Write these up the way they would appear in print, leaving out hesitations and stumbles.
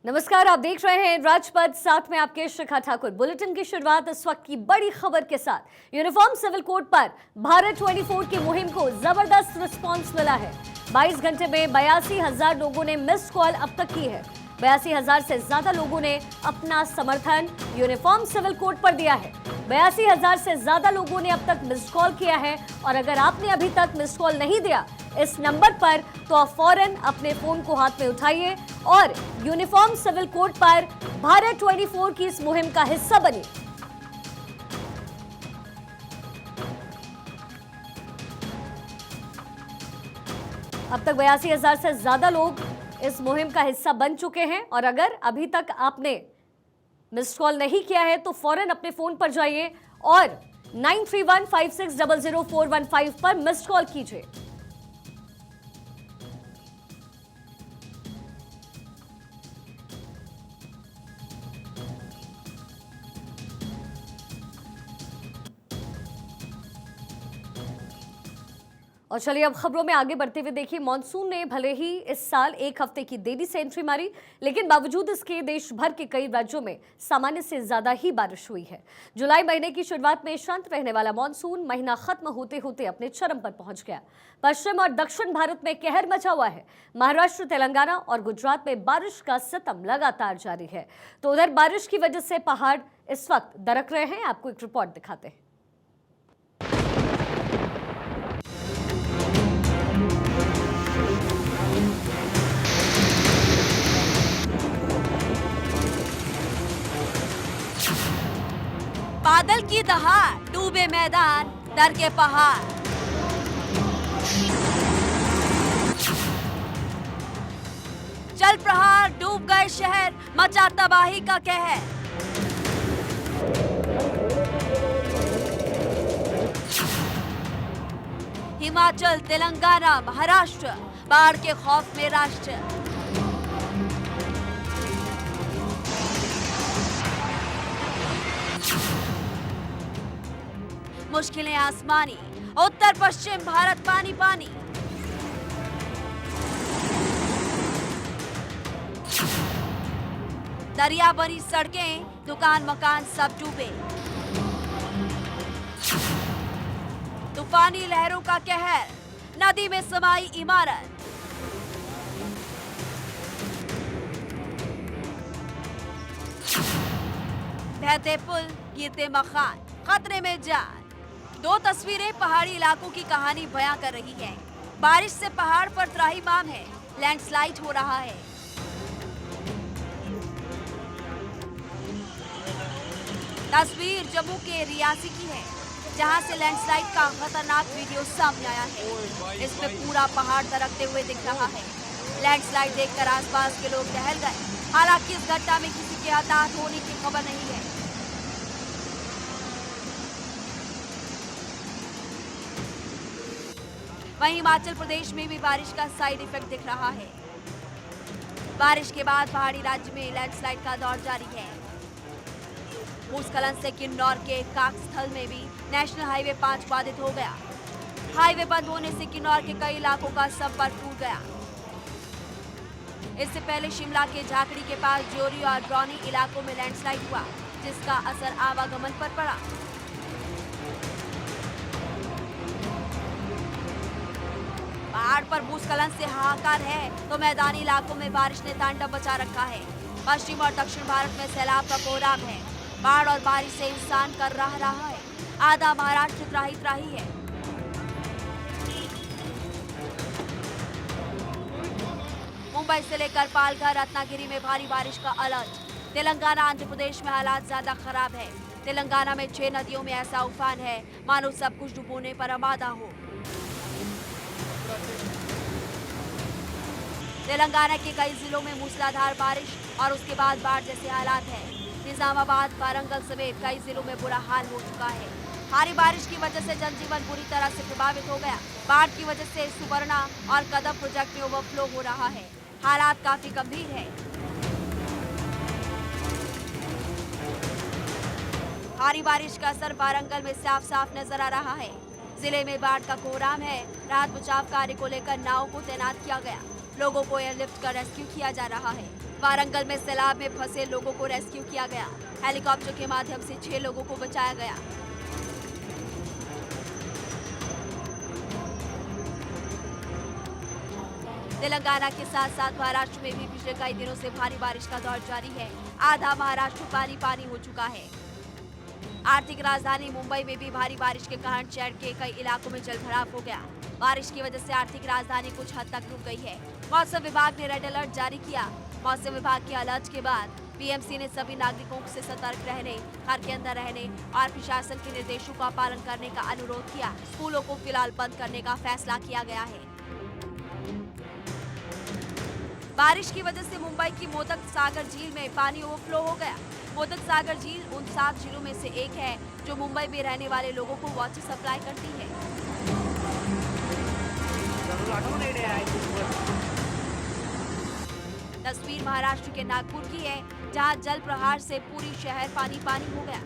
नमस्कार, आप देख रहे हैं राजपथ, साथ में आपके शिखा ठाकुर। बुलेटिन की शुरुआत इस वक्त की बड़ी खबर के साथ। यूनिफॉर्म सिविल कोड पर भारत 24 की मुहिम को जबरदस्त रिस्पांस मिला है। 22 घंटे में 82,000 लोगों ने मिस्ड कॉल अब तक की है। 82,000 से ज्यादा लोगों ने अपना समर्थन यूनिफॉर्म सिविल कोड पर दिया है। 82,000 से ज्यादा लोगों ने अब तक मिस्ड कॉल किया है। और अगर आपने अभी तक मिस्ड कॉल नहीं दिया इस नंबर पर, तो आप फौरन अपने फोन को हाथ में उठाइए और यूनिफॉर्म सिविल कोड पर भारत 24 की इस मुहिम का हिस्सा बनिए। अब तक 82,000 से ज्यादा लोग इस मुहिम का हिस्सा बन चुके हैं। और अगर अभी तक आपने मिस्ड कॉल नहीं किया है तो फौरन अपने फोन पर जाइए और 9315600415 पर मिस्ड कॉल कीजिए। और चलिए अब खबरों में आगे बढ़ते हुए देखिए, मॉनसून ने भले ही इस साल एक हफ्ते की देरी से एंट्री मारी, लेकिन बावजूद इसके देश भर के कई राज्यों में सामान्य से ज्यादा ही बारिश हुई है। जुलाई महीने की शुरुआत में शांत रहने वाला मॉनसून महीना खत्म होते होते अपने चरम पर पहुंच गया। पश्चिम और दक्षिण भारत में कहर मचा हुआ है। महाराष्ट्र, तेलंगाना और गुजरात में बारिश का सितम लगातार जारी है। तो उधर बारिश की वजह से पहाड़ इस वक्त दरक रहे हैं। आपको एक रिपोर्ट दिखाते हैं। बादल की दहाड़, डूबे मैदान, डर के पहाड़। चल प्रहार, डूब गए शहर, मचा तबाही का कहर। हिमाचल, तेलंगाना, महाराष्ट्र, बाढ़ के खौफ में राष्ट्र। मुश्किलें आसमानी, उत्तर पश्चिम भारत पानी पानी। दरिया बनी सड़कें, दुकान मकान सब डूबे। तूफानी लहरों का कहर, नदी में समाई इमारत। बहते पुल, गिरते मकान, खतरे में जान। दो तस्वीरें पहाड़ी इलाकों की कहानी बयां कर रही है। बारिश से पहाड़ पर त्राहिमाम है, लैंडस्लाइड हो रहा है। तस्वीर जम्मू के रियासी की है, जहां से लैंडस्लाइड का खतरनाक वीडियो सामने आया है। इसमें पूरा पहाड़ दरकते हुए दिख रहा है। लैंडस्लाइड देखकर आसपास के लोग टहल गए। हालांकि इस घटना में किसी के हताहत होने की खबर नहीं है। वहीं हिमाचल प्रदेश में भी बारिश का साइड इफेक्ट दिख रहा है। बारिश के बाद पहाड़ी राज्य में लैंडस्लाइड का दौर जारी है। भूस्खलन से किन्नौर के काकस्थल में भी नेशनल हाईवे 5 बाधित हो गया। हाईवे बंद होने से किन्नौर के कई इलाकों का संपर्क टूट गया। इससे पहले शिमला के झाकड़ी के पास जोरी और ब्रौनी इलाकों में लैंडस्लाइड हुआ, जिसका असर आवागमन पर पड़ा। पहाड़ पर भूस्खलन से हाहाकार है तो मैदानी इलाकों में बारिश ने तांडव बचा रखा है। पश्चिम और दक्षिण भारत में सैलाब का कोहराम है। बाढ़ और बारिश से इंसान कर रहा है। आधा महाराष्ट्र त्राही त्राही है। मुंबई से लेकर पालघर, रत्नागिरी में भारी बारिश का अलर्ट। तेलंगाना, आंध्र प्रदेश में हालात ज्यादा खराब है। तेलंगाना में 6 नदियों में ऐसा उफान है मानो सब कुछ डुबोने पर आमादा हो। तेलंगाना के कई जिलों में मूसलाधार बारिश और उसके बाद बाढ़ जैसे हालात हैं। निजामाबाद, वारंगल समेत कई जिलों में बुरा हाल हो चुका है। भारी बारिश की वजह से जनजीवन बुरी तरह से प्रभावित हो गया। बाढ़ की वजह से सुबर्णा और कदम प्रोजेक्ट में ओवरफ्लो हो रहा है। हालात काफी गंभीर है। भारी बारिश का असर वारंगल में साफ साफ नजर आ रहा है। जिले में बाढ़ का कोहराम है। राहत बचाव कार्य को लेकर नावों को तैनात किया गया। लोगों को एयरलिफ्ट कर रेस्क्यू किया जा रहा है। वारंगल में सैलाब में फंसे लोगों को रेस्क्यू किया गया। हेलीकॉप्टर के माध्यम से 6 लोगों को बचाया गया। तेलंगाना के साथ साथ महाराष्ट्र में भी पिछले कई दिनों से भारी बारिश का दौर जारी है। आधा महाराष्ट्र पानी पानी हो चुका है। आर्थिक राजधानी मुंबई में भी भारी बारिश के कारण शहर के कई इलाकों में जलभराव हो गया। बारिश की वजह से आर्थिक राजधानी कुछ हद तक रुक गई है। मौसम विभाग ने रेड अलर्ट जारी किया। मौसम विभाग के अलर्ट के बाद पीएमसी ने सभी नागरिकों से सतर्क रहने, घर के अंदर रहने और प्रशासन के निर्देशों का पालन करने का अनुरोध किया। स्कूलों को फिलहाल बंद करने का फैसला किया गया है। बारिश की वजह से मुंबई की मोदक सागर झील में पानी ओवरफ्लो हो गया। मोदक सागर झील उन 7 झीलों में से एक है जो मुंबई में रहने वाले लोगों को वाटर सप्लाई करती है। तस्वीर महाराष्ट्र के नागपुर की है, जहां जल प्रहार से पूरी शहर पानी पानी हो गया।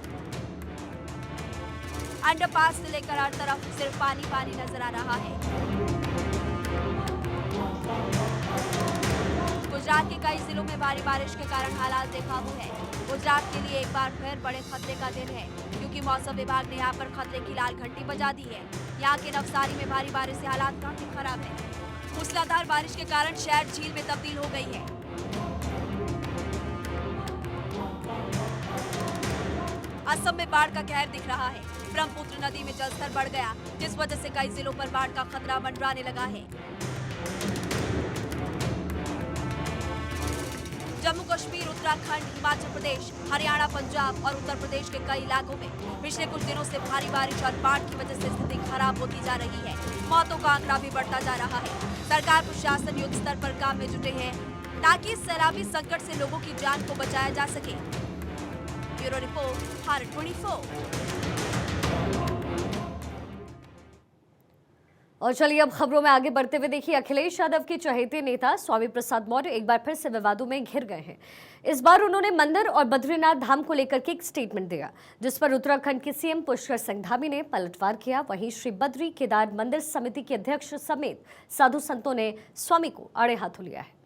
अंडरपास से लेकर हर तरफ सिर्फ पानी पानी नजर आ रहा है। गुजरात के कई जिलों में भारी बारिश के कारण हालात बेकाबू है। गुजरात के लिए एक बार फिर बड़े खतरे का दिन है, क्योंकि मौसम विभाग ने यहाँ पर खतरे की लाल घंटी बजा दी है। यहाँ के नवसारी में भारी बारिश से हालात काफी खराब है। मूसलाधार बारिश के कारण शहर झील में तब्दील हो गई है। असम में बाढ़ का कहर दिख रहा है। ब्रह्मपुत्र नदी में जलस्तर बढ़ गया, जिस वजह से कई जिलों पर बाढ़ का खतरा मंडराने लगा है। जम्मू कश्मीर, उत्तराखंड, हिमाचल प्रदेश, हरियाणा, पंजाब और उत्तर प्रदेश के कई इलाकों में पिछले कुछ दिनों से भारी बारिश और बाढ़ की वजह से स्थिति खराब होती जा रही है। मौतों का आंकड़ा भी बढ़ता जा रहा है। सरकार प्रशासन युद्ध स्तर पर काम में जुटे हैं ताकि इस सैलाबी संकट से लोगों की जान को बचाया जा सके। Bureau report, Bharat 24। और चलिए अब खबरों में आगे बढ़ते हुए देखिए, अखिलेश यादव के चहेते नेता स्वामी प्रसाद मौर्य एक बार फिर से विवादों में घिर गए हैं। इस बार उन्होंने मंदिर और बद्रीनाथ धाम को लेकर के एक स्टेटमेंट दिया, जिस पर उत्तराखंड के सीएम पुष्कर सिंह धामी ने पलटवार किया। वहीं श्री बद्री केदार मंदिर समिति के अध्यक्ष समेत साधु संतों ने स्वामी को आड़े हाथों लिया है।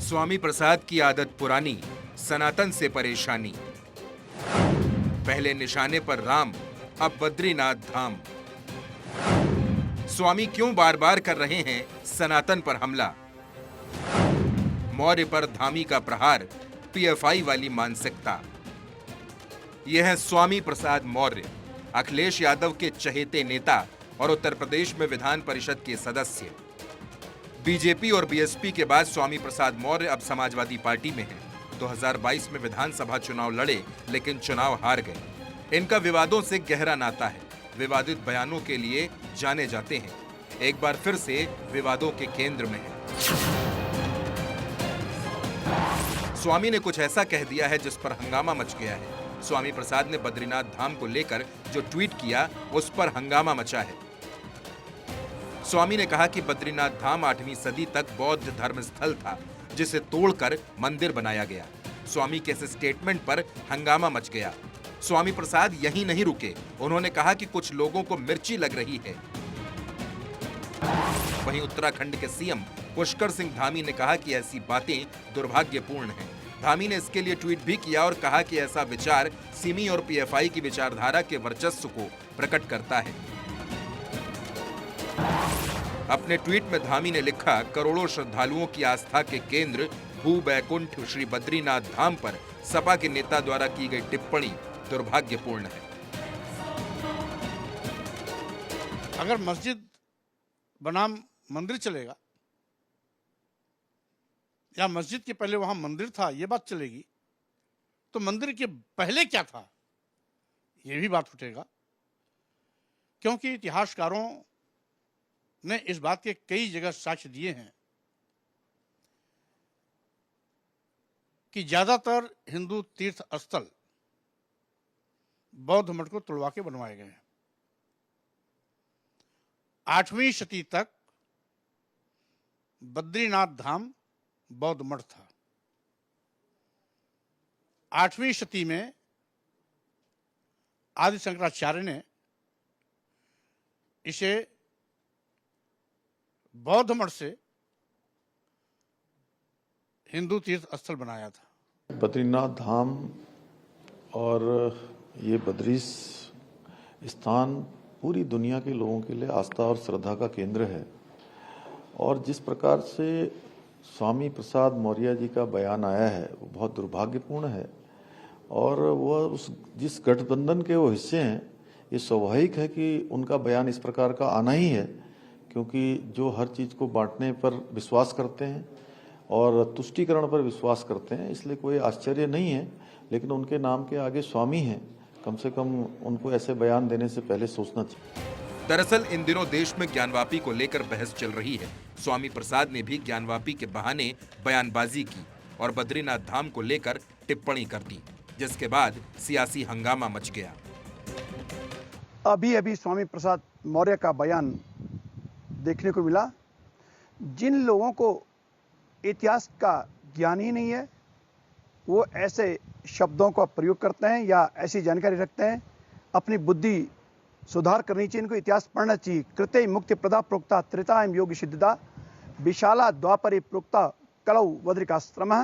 स्वामी प्रसाद की आदत पुरानी, सनातन से परेशानी। पहले निशाने पर राम, अब बद्रीनाथ धाम। स्वामी क्यों बार बार कर रहे हैं सनातन पर हमला? मौर्य पर धामी का प्रहार, पीएफआई वाली मानसिकता। यह है स्वामी प्रसाद मौर्य, अखिलेश यादव के चहेते नेता और उत्तर प्रदेश में विधान परिषद के सदस्य। बीजेपी और बीएसपी के बाद स्वामी प्रसाद मौर्य अब समाजवादी पार्टी में हैं। 2022 में विधानसभा चुनाव लड़े, लेकिन चुनाव हार गए। इनका विवादों से गहरा नाता है। विवादित बयानों के लिए जाने जाते हैं। एक बार फिर से विवादों के केंद्र में है। स्वामी ने कुछ ऐसा कह दिया है जिस पर हंगामा मच गया है। स्वामी प्रसाद ने बद्रीनाथ धाम को लेकर जो ट्वीट किया, उस पर हंगामा मचा है। स्वामी ने कहा कि बद्रीनाथ धाम 8वीं सदी तक बौद्ध धर्म स्थल था, जिसे तोड़कर मंदिर बनाया गया। स्वामी के इस स्टेटमेंट पर हंगामा मच गया। स्वामी प्रसाद यहीं नहीं रुके, उन्होंने कहा कि कुछ लोगों को मिर्ची लग रही है। वहीं उत्तराखंड के सीएम पुष्कर सिंह धामी ने कहा कि ऐसी बातें दुर्भाग्यपूर्ण हैं। धामी ने इसके लिए ट्वीट भी किया और कहा कि ऐसा विचार सिमी और पीएफआई की विचारधारा के वर्चस्व को प्रकट करता है। अपने ट्वीट में धामी ने लिखा, करोड़ों श्रद्धालुओं की आस्था के केंद्र भू बैकुंठ श्री बद्रीनाथ धाम पर सपा के नेता द्वारा की गई टिप्पणी दुर्भाग्यपूर्ण है। अगर मस्जिद बनाम मंदिर चलेगा या मस्जिद के पहले वहां मंदिर था, ये बात चलेगी, तो मंदिर के पहले क्या था, ये भी बात उठेगा। क्योंकि इतिहासकारों ने इस बात के कई जगह साक्ष्य दिए हैं कि ज्यादातर हिंदू तीर्थ स्थल बौद्ध मठ को तुड़वा के बनवाए गए हैं। 8वीं शती तक बद्रीनाथ धाम बौद्ध मठ था। 8वीं शती में आदि शंकराचार्य ने इसे बौद्ध मठ से हिंदू तीर्थ स्थल बनाया था। बद्रीनाथ धाम और ये बद्री स्थान पूरी दुनिया के लोगों के लिए आस्था और श्रद्धा का केंद्र है। और जिस प्रकार से स्वामी प्रसाद मौर्य जी का बयान आया है वो बहुत दुर्भाग्यपूर्ण है। और वो जिस गठबंधन के वो हिस्से हैं, ये स्वाभाविक है कि उनका बयान इस प्रकार का आना ही है, क्योंकि जो हर चीज़ को बांटने पर विश्वास करते हैं और तुष्टीकरण पर विश्वास करते हैं, इसलिए कोई आश्चर्य नहीं है। लेकिन उनके नाम के आगे स्वामी हैं, कम से कम उनको ऐसे बयान देने से पहले सोचना चाहिए। दरअसल इन दिनों देश में ज्ञानवापी को लेकर बहस चल रही है। स्वामी प्रसाद ने भी ज्ञानवापी के बहाने बयानबाजी की और बद्रीनाथ धाम को लेकर टिप्पणी कर दी, जिसके बाद सियासी हंगामा मच गया। अभी अभी स्वामी प्रसाद मौर्य का बयान देखने को मिला। जिन लोगों को इतिहास का ज्ञान ही नहीं है, वो ऐसे शब्दों का प्रयोग करते हैं या ऐसी जानकारी रखते हैं। अपनी बुद्धि सुधार करनी चाहिए, इनको इतिहास पढ़ना चाहिए। कृते मुक्ति प्रदा प्रोक्ता त्रेतायम योगी सिद्धिदा विशाला द्वापरे प्रोक्ता कलौ बद्रिकाश्रम।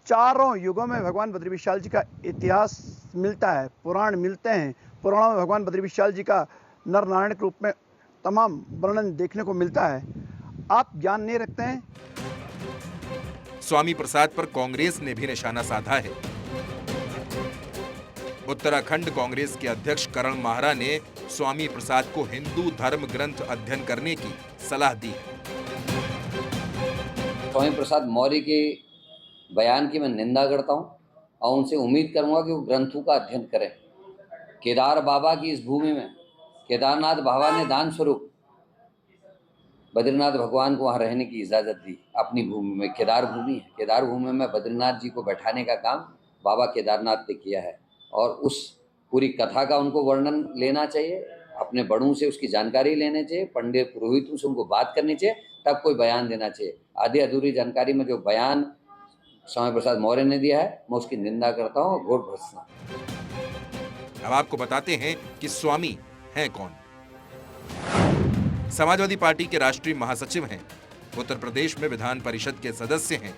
चारों युगों में भगवान बद्री विशाल जी का इतिहास मिलता है, पुराण मिलते हैं। पुराणों में भगवान बद्री विशाल जी का नर नारायण के रूप में तमाम वर्णन देखने को मिलता है। आप ज्ञान नहीं रखते हैं। स्वामी प्रसाद पर कांग्रेस ने भी निशाना साधा है। उत्तराखंड कांग्रेस के अध्यक्ष करण माहरा ने स्वामी प्रसाद को हिंदू धर्म ग्रंथ अध्ययन करने की सलाह दी। स्वामी प्रसाद मौर्य के बयान की मैं निंदा करता हूं और उनसे उम्मीद करूंगा कि वो ग्रंथों का अध्ययन करें। केदार बाबा की इस भूमि में केदारनाथ बाबा ने दान स्वरूप बद्रीनाथ भगवान को वहाँ रहने की इजाज़त दी। अपनी भूमि में केदार भूमि है, केदार भूमि में बद्रीनाथ जी को बैठाने का काम बाबा केदारनाथ ने किया है। और उस पूरी कथा का उनको वर्णन लेना चाहिए, अपने बड़ों से उसकी जानकारी लेनी चाहिए, पंडित पुरोहितों से उनको बात करनी चाहिए, तब कोई बयान देना चाहिए। आधी अधूरी जानकारी में जो बयान स्वामी प्रसाद मौर्य ने दिया है, मैं उसकी निंदा करता हूँ और घोर भर्त्सना। अब आपको बताते हैं कि स्वामी हैं कौन। समाजवादी पार्टी के राष्ट्रीय महासचिव हैं, उत्तर प्रदेश में विधान परिषद के सदस्य हैं,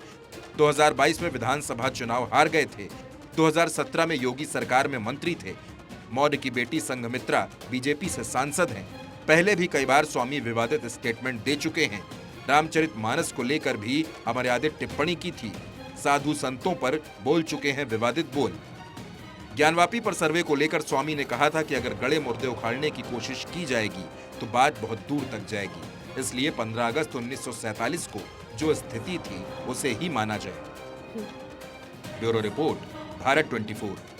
2022 में विधानसभा चुनाव हार गए थे, 2017 में योगी सरकार में मंत्री थे। मौर्य की बेटी संघमित्रा बीजेपी से सांसद हैं। पहले भी कई बार स्वामी विवादित स्टेटमेंट दे चुके हैं। रामचरितमानस को लेकर भी अमर्यादित टिप्पणी की थी। साधु संतों पर बोल चुके हैं विवादित बोल। ज्ञानवापी पर सर्वे को लेकर स्वामी ने कहा था कि अगर गड़े मुर्दे उखाड़ने की कोशिश की जाएगी तो बात बहुत दूर तक जाएगी, इसलिए 15 अगस्त 1947 को जो स्थिति थी उसे ही माना जाए। Bureau report, Bharat 24।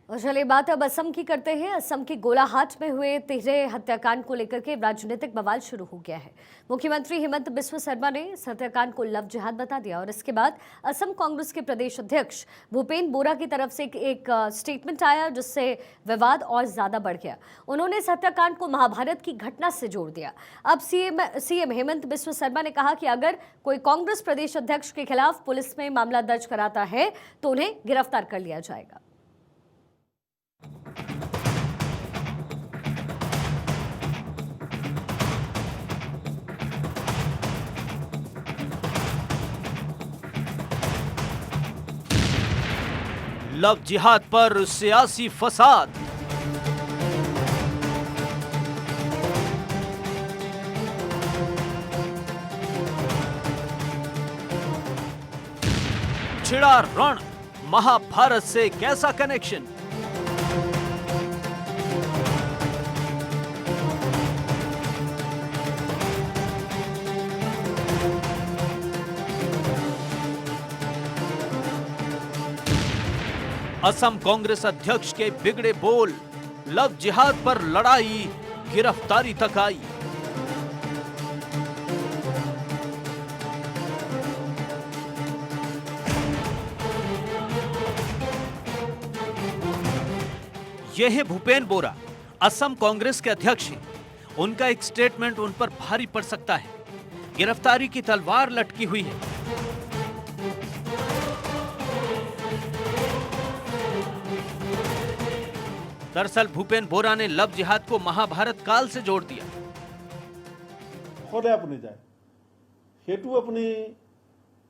और चलिए बात अब असम की करते हैं। असम के गोलाहाट में हुए तिहरे हत्याकांड को लेकर के राजनीतिक बवाल शुरू हो गया है। मुख्यमंत्री हेमंत बिस्वा शर्मा ने इस हत्याकांड को लव जिहाद बता दिया और इसके बाद असम कांग्रेस के प्रदेश अध्यक्ष भूपेन बोरा की तरफ से एक स्टेटमेंट आया, जिससे विवाद और ज्यादा बढ़ गया। उन्होंने इस हत्याकांड को महाभारत की घटना से जोड़ दिया। अब सीएम हेमंत बिस्वा शर्मा ने कहा कि अगर कोई कांग्रेस प्रदेश अध्यक्ष के खिलाफ पुलिस में मामला दर्ज कराता है तो उन्हें गिरफ्तार कर लिया जाएगा। लव जिहाद पर सियासी फसाद। छिड़ा रण, महाभारत से कैसा कनेक्शन? असम कांग्रेस अध्यक्ष के बिगड़े बोल, लव जिहाद पर लड़ाई, गिरफ्तारी तक आई। ये है भूपेन बोरा, असम कांग्रेस के अध्यक्ष हैं। उनका एक स्टेटमेंट उन पर भारी पड़ सकता है। गिरफ्तारी की तलवार लटकी हुई है। दरअसल भूपेन बोरा ने लव जिहाद को महाभारत काल से जोड़ दिया। সদায় আপুনি যায় সেইটো আপুনি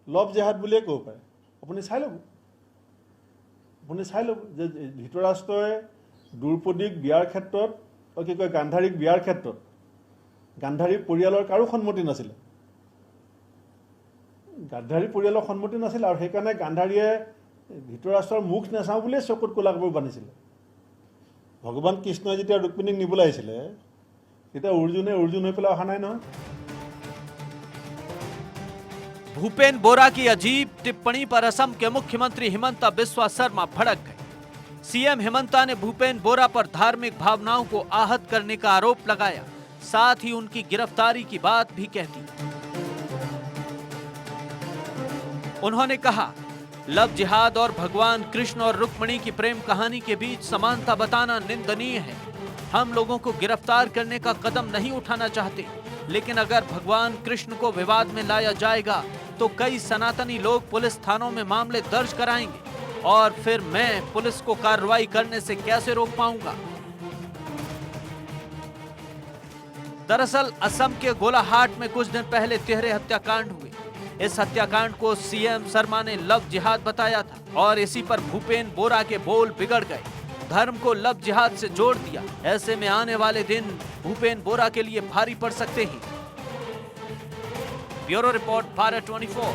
লভ জেহাদ বুলিয়ে ক'ব পাৰে। আপুনি চাই ল'ব যে ধৃতৰাষ্ট্ৰই দ্ৰৌপদীক বিয়াৰ ক্ষেত্ৰত কি কয় গান্ধাৰীক বিয়াৰ ক্ষেত্ৰত গান্ধাৰী পৰিয়ালৰ কাৰো সন্মতি নাছিলে। গান্ধাৰী পৰিয়ালৰ সন্মতি নাছিল আৰু সেইকাৰণে গান্ধাৰীয়ে ধৃতৰাষ্ট্ৰৰ মুখ নাচাওঁ বুলিয়ে চকুত ক'লা কাপোৰ বান্ধিছিলে। ভগৱান কৃষ্ণই যেতিয়া ৰুক্মিণীক নিবলৈ আহিছিলে তেতিয়া অৰ্জুন হৈ পেলাই অহা নাই নহয়। भूपेन बोरा की अजीब टिप्पणी पर असम के मुख्यमंत्री हिमंता बिस्वा शर्मा भड़क गए। सीएम हिमंता ने भूपेन बोरा पर धार्मिक भावनाओं को आहत करने का आरोप लगाया, साथ ही उनकी गिरफ्तारी की बात भी कह दी। उन्होंने कहा, लव जिहाद और भगवान कृष्ण और रुक्मिणी की प्रेम कहानी के बीच समानता बताना निंदनीय है। हम लोगों को गिरफ्तार करने का कदम नहीं उठाना चाहते, लेकिन अगर भगवान कृष्ण को विवाद में लाया जाएगा तो कई सनातनी लोग पुलिस थानों में मामले दर्ज कराएंगे और फिर मैं पुलिस को कार्रवाई करने से कैसे रोक पाऊंगा। दरअसल असम के गोलाहाट में कुछ दिन पहले तिहरे हत्याकांड हुए। इस हत्याकांड को सीएम शर्मा ने लव जिहाद बताया था और इसी पर भूपेन बोरा के बोल बिगड़ गए, धर्म को लव जिहाद से जोड़ दिया। ऐसे में आने वाले दिन भूपेन बोरा के लिए भारी पड़ सकते हैं। Bureau report, Bharat 24।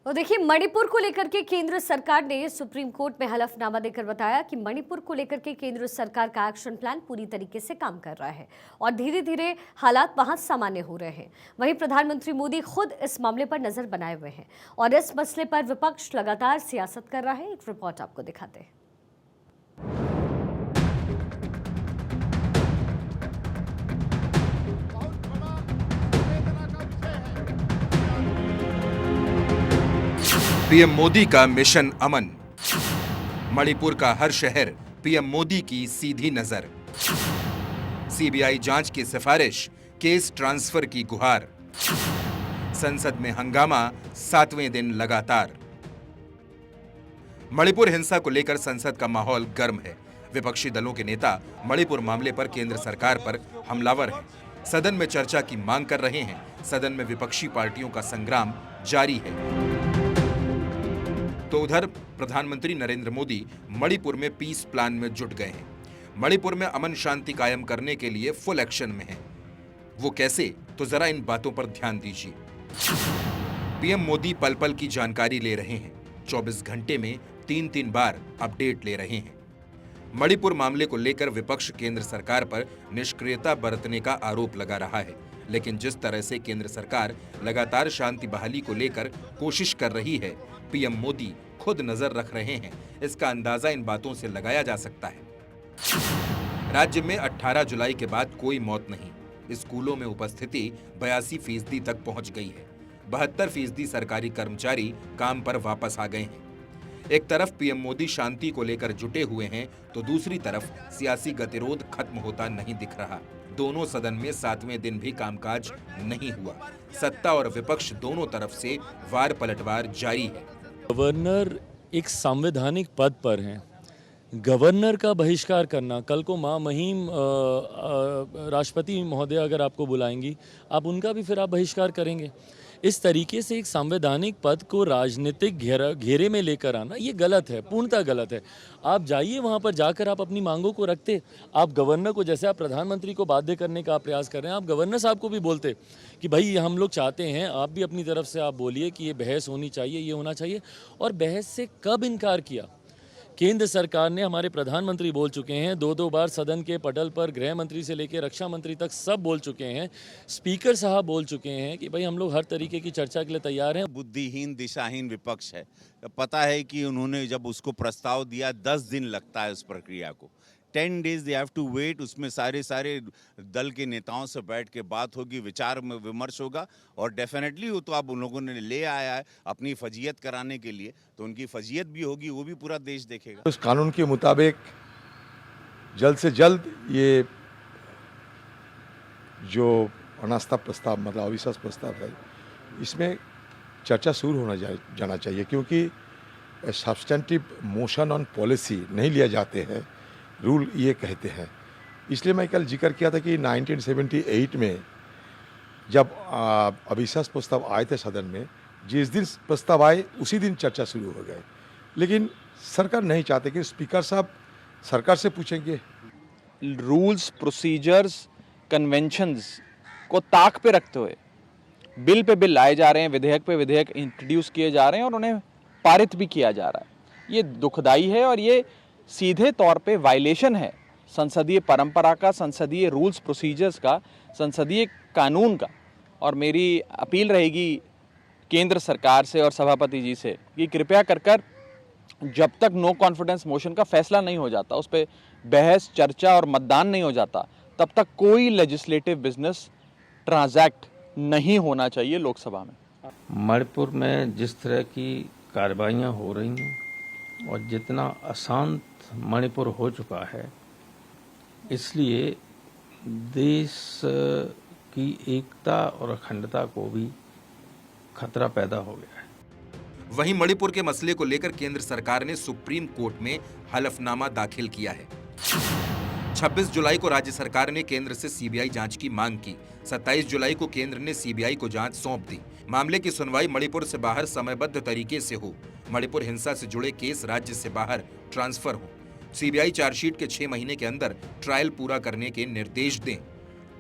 और देखिए, मणिपुर को लेकर के केंद्र सरकार ने सुप्रीम कोर्ट में हलफनामा देकर बताया कि मणिपुर को लेकर के केंद्र सरकार का एक्शन प्लान पूरी तरीके से काम कर रहा है और धीरे धीरे हालात वहां सामान्य हो रहे हैं। वहीं प्रधानमंत्री मोदी खुद इस मामले पर नजर बनाए हुए हैं और इस मसले पर विपक्ष लगातार सियासत कर रहा है। एक रिपोर्ट आपको दिखाते हैं। पीएम मोदी का मिशन अमन, मणिपुर का हर शहर पीएम मोदी की सीधी नजर, सीबीआई जांच की सिफारिश, केस ट्रांसफर की गुहार, संसद में हंगामा 7वें दिन लगातार। मणिपुर हिंसा को लेकर संसद का माहौल गर्म है। विपक्षी दलों के नेता मणिपुर मामले पर केंद्र सरकार पर हमलावर हैं, सदन में चर्चा की मांग कर रहे हैं। सदन में विपक्षी पार्टियों का संग्राम जारी है। तो उधर प्रधानमंत्री नरेंद्र मोदी मणिपुर में पीस प्लान में जुट गए हैं। मणिपुर में अमन शांति कायम करने के लिए फुल एक्शन में हैं। वो कैसे, तो जरा इन बातों पर ध्यान दीजिए। पीएम मोदी पल पल की जानकारी ले रहे हैं, 24 घंटे में 3-3 बार अपडेट ले रहे हैं। मणिपुर मामले को लेकर विपक्ष केंद्र सरकार पर निष्क्रियता बरतने का आरोप लगा रहा है, लेकिन जिस तरह से केंद्र सरकार लगातार शांति बहाली को लेकर कोशिश कर रही है, पीएम मोदी खुद नजर रख रहे हैं, इसका अंदाजा इन बातों से लगाया जा सकता है। राज्य में 18 जुलाई के बाद कोई मौत नहीं। स्कूलों में उपस्थिति 82% तक पहुंच गई है। 72% सरकारी कर्मचारी काम पर वापस आ गए हैं। एक तरफ पीएम मोदी शांति को लेकर जुटे हुए हैं, तो दूसरी तरफ सियासी गतिरोध खत्म होता नहीं दिख रहा। दोनों सदन में 7वें दिन भी कामकाज नहीं हुआ। सत्ता और विपक्ष दोनों तरफ से वार पलटवार जारी है। गवर्नर एक संवैधानिक पद पर हैं। गवर्नर का बहिष्कार करना, कल को मां महिम राष्ट्रपति महोदय अगर आपको बुलाएंगी, आप उनका भी फिर आप बहिष्कार करेंगे। इस तरीके से एक संवैधानिक पद को राजनीतिक घेरे में लेकर आना ये गलत है, पूर्णतः गलत है। आप जाइए वहाँ पर जाकर आप अपनी मांगों को रखते। आप गवर्नर को, जैसे आप प्रधानमंत्री को बाध्य करने का प्रयास कर रहे हैं, आप गवर्नर साहब को भी बोलते कि भाई हम लोग चाहते हैं, आप भी अपनी तरफ से आप बोलिए कि ये बहस होनी चाहिए, ये होना चाहिए। और बहस से कब इनकार किया? केंद्र सरकार ने, हमारे प्रधानमंत्री बोल चुके हैं, 2-2 बार सदन के पटल पर गृह मंत्री से लेकर रक्षा मंत्री तक सब बोल चुके हैं। स्पीकर साहब बोल चुके हैं कि भाई हम लोग हर तरीके की चर्चा के लिए तैयार हैं। बुद्धिहीन, दिशाहीन विपक्ष है। पता है कि उन्होंने जब उसको प्रस्ताव दिया 10 दिन लगता है उस प्रक्रिया को। 10 days they have to wait. उसमें सारे दल के नेताओं से बैठ के बात होगी, विचार में विमर्श होगा और डेफिनेटली वो तो अब उन लोगों ने ले आया है अपनी फजीयत कराने के लिए, तो उनकी फजीयत भी होगी, वो भी पूरा देश देखेगा। उस कानून के मुताबिक जल्द से जल्द ये जो अनास्था प्रस्ताव मतलब अविश्वास प्रस्ताव है, इसमें चर्चा शुरू होना जाना चाहिए, क्योंकि सब्सटेंटिव मोशन ऑन पॉलिसी नहीं लिया जाते हैं, रूल ये कहते हैं। इसलिए मैं कल जिक्र किया था कि 1978 में जब अविश्वास प्रस्ताव आए थे सदन में, जिस दिन प्रस्ताव आए उसी दिन चर्चा शुरू हो गए, लेकिन सरकार नहीं चाहते कि स्पीकर साहब सरकार से पूछेंगे। रूल्स, प्रोसीजर्स, कन्वेंशंस को ताक पे रखते हुए बिल पे बिल लाए जा रहे हैं, विधेयक पे विधेयक इंट्रोड्यूस किए जा रहे हैं और उन्हें पारित भी किया जा रहा है। ये दुखदाई है और ये सीधे तौर पे वायलेशन है संसदीय परंपरा का, संसदीय रूल्स प्रोसीजर्स का, संसदीय कानून का। और मेरी अपील रहेगी केंद्र सरकार से और सभापति जी से कि कृपया कर जब तक नो कॉन्फिडेंस मोशन का फैसला नहीं हो जाता, उस पर बहस, चर्चा और मतदान नहीं हो जाता, तब तक कोई लेजिस्लेटिव बिजनेस ट्रांजैक्ट नहीं होना चाहिए लोकसभा में। मणिपुर में जिस तरह की कार्रवाइयाँ हो रही हैं और जितना अशांत मणिपुर हो चुका है, इसलिए देश की एकता और अखंडता को भी खतरा पैदा हो गया है। वहीं मणिपुर के मसले को लेकर केंद्र सरकार ने सुप्रीम कोर्ट में हलफनामा दाखिल किया है। 26 जुलाई को राज्य सरकार ने केंद्र से सीबीआई जांच की मांग की। 27 जुलाई को केंद्र ने सीबीआई को जांच सौंप दी। मामले की सुनवाई मणिपुर से बाहर समयबद्ध तरीके से हो। मणिपुर हिंसा से जुड़े केस राज्य से बाहर ट्रांसफर हो। सीबीआई चार्जशीट के 6 महीने के अंदर ट्रायल पूरा करने के निर्देश दें।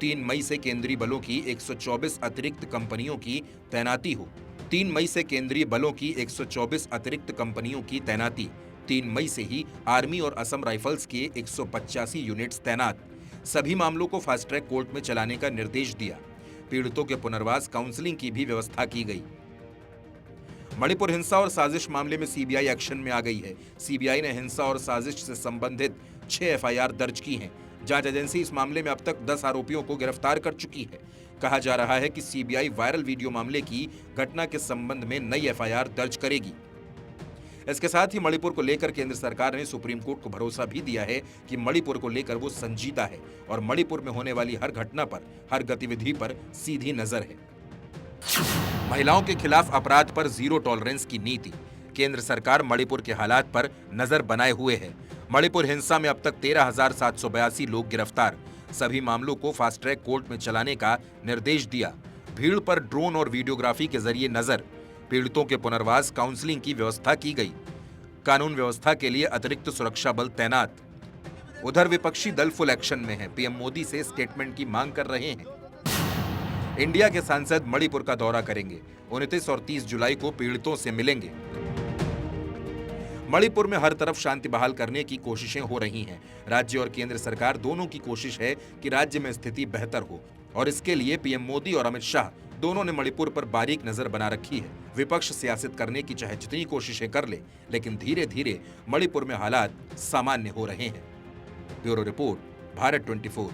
3 मई से केंद्रीय बलों की 124 अतिरिक्त कंपनियों की तैनाती हो। 3 मई से केंद्रीय बलों की 124 अतिरिक्त कंपनियों की तैनाती। 3 मई से ही आर्मी और असम राइफल्स के 185 यूनिट्स तैनात। सभी मामलों को फास्ट ट्रैक कोर्ट में चलाने का निर्देश दिया। पीड़ितों के पुनर्वास काउंसलिंग की भी व्यवस्था की गई। मणिपुर हिंसा और साजिश मामले में सीबीआई एक्शन में आ गई है। सीबीआई ने हिंसा और साजिश से संबंधित 6 एफआईआर दर्ज की हैं। जांच एजेंसी इस मामले में अब तक 10 आरोपियों को गिरफ्तार कर चुकी है। कहा जा रहा है कि सीबीआई वायरल वीडियो मामले की घटना के संबंध में नई एफआईआर दर्ज करेगी। इसके साथ ही मणिपुर को लेकर केंद्र सरकार ने सुप्रीम कोर्ट को भरोसा भी दिया है कि मणिपुर को लेकर वो संजीदा है और मणिपुर में होने वाली हर घटना पर, हर गतिविधि पर सीधी नजर है। महिलाओं के खिलाफ अपराध पर जीरो टॉलरेंस की नीति। केंद्र सरकार मणिपुर के हालात पर नजर बनाए हुए है। मणिपुर हिंसा में अब तक 13,782 लोग गिरफ्तार। सभी मामलों को फास्ट ट्रैक कोर्ट में चलाने का निर्देश दिया। भीड़ पर ड्रोन और वीडियोग्राफी के जरिए नजर। पीड़ितों के पुनर्वास काउंसलिंग की व्यवस्था की गई। कानून व्यवस्था के लिए अतिरिक्त सुरक्षा बल तैनात। उधर विपक्षी दल फुल एक्शन में है। पीएम मोदी से स्टेटमेंट की मांग कर रहे हैं। इंडिया के सांसद मणिपुर का दौरा करेंगे। 29 और 30 जुलाई को पीड़ितों से मिलेंगे। मणिपुर में हर तरफ शांति बहाल करने की कोशिशें हो रही हैं। राज्य और केंद्र सरकार दोनों की कोशिश है कि राज्य में स्थिति बेहतर हो और इसके लिए पीएम मोदी और अमित शाह दोनों ने मणिपुर पर बारीक नजर बना रखी है। विपक्ष सियासत करने की चाहे जितनी कोशिशें कर ले, लेकिन धीरे धीरे मणिपुर में हालात सामान्य हो रहे हैं। Bureau report, Bharat 24।